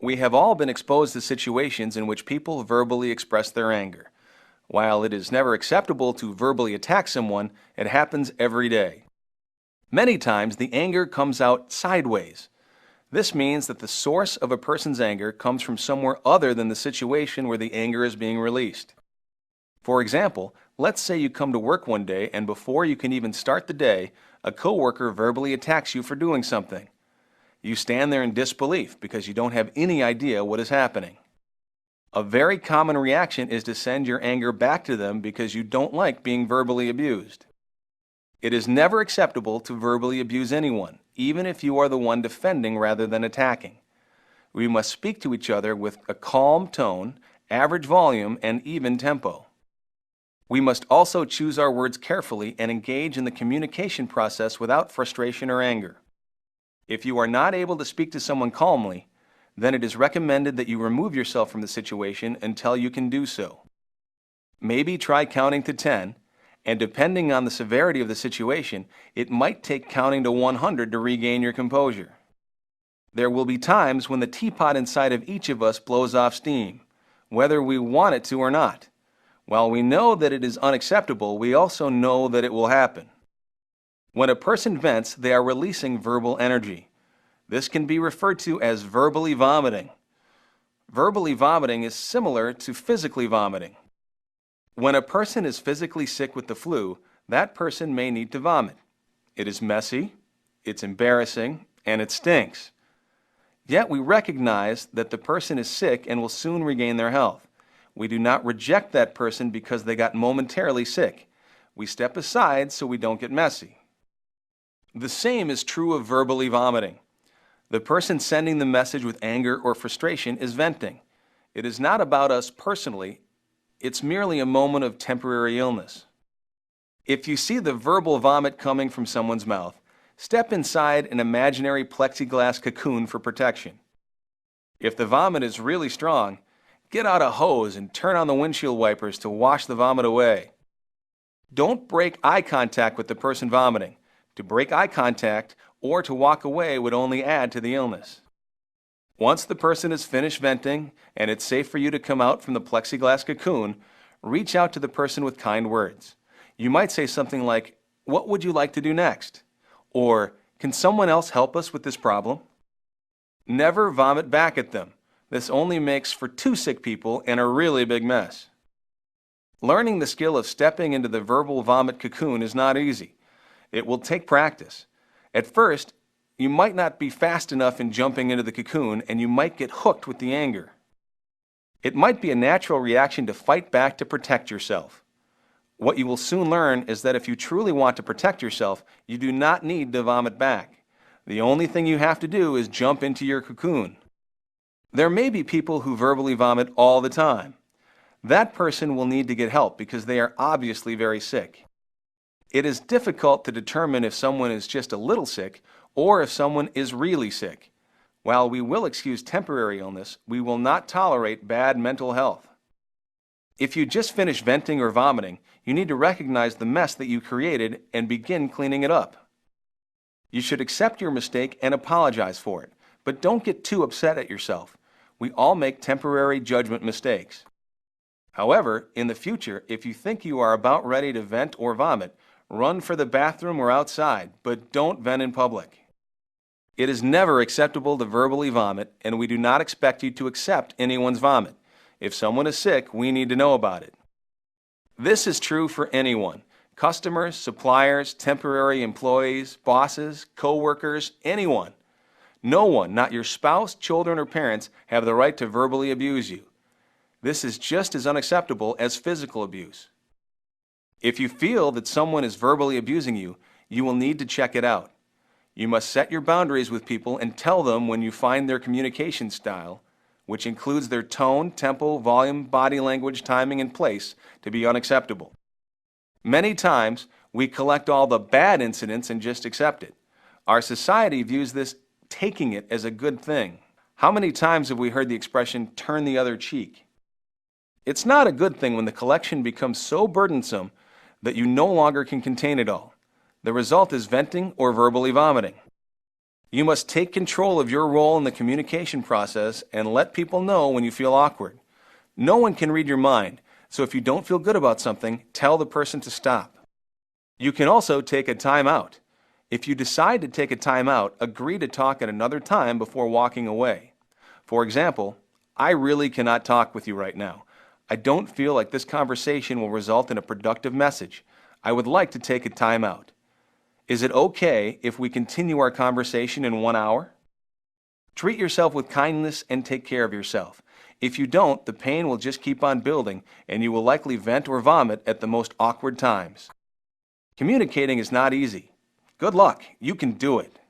We have all been exposed to situations in which people verbally express their anger. While it is never acceptable to verbally attack someone, it happens every day. Many times the anger comes out sideways. This means that the source of a person's anger comes from somewhere other than the situation where the anger is being released. For example, let's say you come to work one day and before you can even start the day, a coworker verbally attacks you for doing something. You stand there in disbelief because you don't have any idea what is happening. A very common reaction is to send your anger back to them because you don't like being verbally abused. It is never acceptable to verbally abuse anyone, even if you are the one defending rather than attacking. We must speak to each other with a calm tone, average volume, and even tempo. We must also choose our words carefully and engage in the communication process without frustration or anger. If you are not able to speak to someone calmly, then it is recommended that you remove yourself from the situation until you can do so. Maybe try counting to 10, and depending on the severity of the situation, it might take counting to 100 to regain your composure. There will be times when the teapot inside of each of us blows off steam, whether we want it to or not. While we know that it is unacceptable, we also know that it will happen. When a person vents, they are releasing verbal energy. This can be referred to as verbally vomiting. Verbally vomiting is similar to physically vomiting. When a person is physically sick with the flu, that person may need to vomit. It is messy, it's embarrassing, and it stinks. Yet we recognize that the person is sick and will soon regain their health. We do not reject that person because they got momentarily sick. We step aside so we don't get messy. The same is true of verbally vomiting. The person sending the message with anger or frustration is venting. It is not about us personally, it's merely a moment of temporary illness. If you see the verbal vomit coming from someone's mouth, step inside an imaginary plexiglass cocoon for protection. If the vomit is really strong, get out a hose and turn on the windshield wipers to wash the vomit away. Don't break eye contact with the person vomiting. To break eye contact or to walk away would only add to the illness. Once the person is finished venting and it's safe for you to come out from the plexiglass cocoon, reach out to the person with kind words. You might say something like, "What would you like to do next?" Or, "Can someone else help us with this problem?" Never vomit back at them. This only makes for two sick people and a really big mess. Learning the skill of stepping into the verbal vomit cocoon is not easy. It will take practice. At first, you might not be fast enough in jumping into the cocoon and you might get hooked with the anger. It might be a natural reaction to fight back to protect yourself. What you will soon learn is that if you truly want to protect yourself, you do not need to vomit back. The only thing you have to do is jump into your cocoon. There may be people who verbally vomit all the time. That person will need to get help because they are obviously very sick. It is difficult to determine if someone is just a little sick or if someone is really sick. While we will excuse temporary illness, we will not tolerate bad mental health. If you just finish venting or vomiting, you need to recognize the mess that you created and begin cleaning it up. You should accept your mistake and apologize for it, but don't get too upset at yourself. We all make temporary judgment mistakes. However, in the future, if you think you are about ready to vent or vomit, run for the bathroom or outside, but don't vent in public. It is never acceptable to verbally vomit, and we do not expect you to accept anyone's vomit. If someone is sick, we need to know about it. This is true for anyone: customers, suppliers, temporary employees, bosses, co-workers, anyone. No one, not your spouse, children, or parents, have the right to verbally abuse you. This is just as unacceptable as physical abuse. If you feel that someone is verbally abusing you, you will need to check it out. You must set your boundaries with people and tell them when you find their communication style, which includes their tone, tempo, volume, body language, timing, and place, to be unacceptable. Many times, we collect all the bad incidents and just accept it. Our society views this taking it as a good thing. How many times have we heard the expression, "turn the other cheek"? It's not a good thing when the collection becomes so burdensome that you no longer can contain it all. The result is venting or verbally vomiting. You must take control of your role in the communication process and let people know when you feel awkward. No one can read your mind, so if you don't feel good about something, tell the person to stop. You can also take a time out. If you decide to take a time out, agree to talk at another time before walking away. For example, I really cannot talk with you right now. I don't feel like this conversation will result in a productive message. I would like to take a time out. Is it okay if we continue our conversation in 1 hour? Treat yourself with kindness and take care of yourself. If you don't, the pain will just keep on building and you will likely vent or vomit at the most awkward times. Communicating is not easy. Good luck, you can do it.